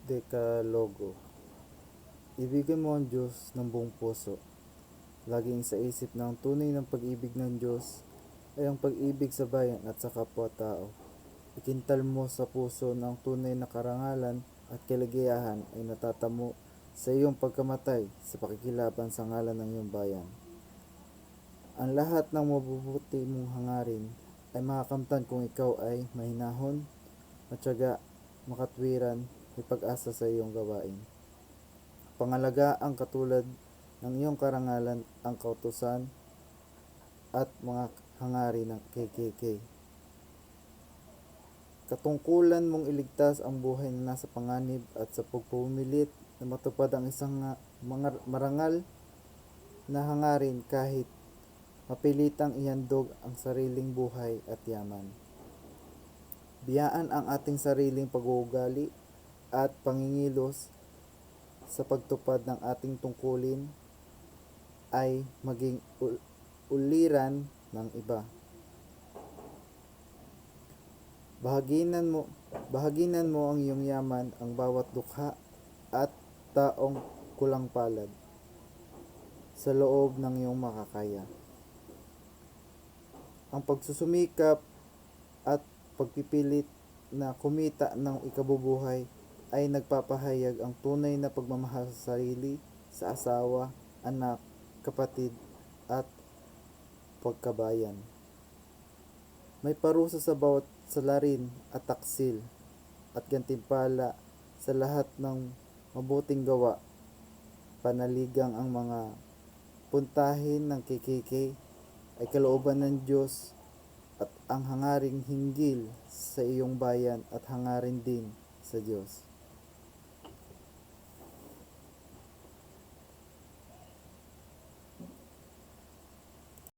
Dekalogo. Ibigin mo ang Diyos ng buong puso. Laging sa isip na ang tunay ng pag-ibig ng Diyos ay ang pag-ibig sa bayan at sa kapwa-tao. Ikintal mo sa puso na ang tunay na karangalan at kaligayahan ay natatamo sa iyong pagkamatay sa pakikilaban sa ngalan ng iyong bayan. Ang lahat ng mabubuti mong hangarin ay makakamtan kung ikaw ay mahinahon, matyaga, makatwiran, may pag-asa sa iyong gawain. Pangalagaan katulad ng iyong karangalan ang kautusan at mga hangarin ng KKK. Katungkulan mong iligtas ang buhay na nasa panganib at sa pagpumilit na matupad ang isang marangal na hangarin kahit mapilitang ihandog ang sariling buhay at yaman. Biyaan ang ating sariling pag-uugali at pangingilos sa pagtupad ng ating tungkulin ay maging uliran ng iba. Bahaginan mo ang iyong yaman ang bawat dukha at taong kulang palad sa loob ng iyong makakaya. Ang pagsusumikap at pagpipilit na kumita ng ikabubuhay ay nagpapahayag ang tunay na pagmamahal sa sarili, sa asawa, anak, kapatid, at pagkabayan. May parusa sa bawat salarin at taksil at gantimpala sa lahat ng mabuting gawa. Panaligang ang mga puntahin ng KKK ay kalooban ng Diyos at ang hangaring hinggil sa iyong bayan at hangarin din sa Diyos.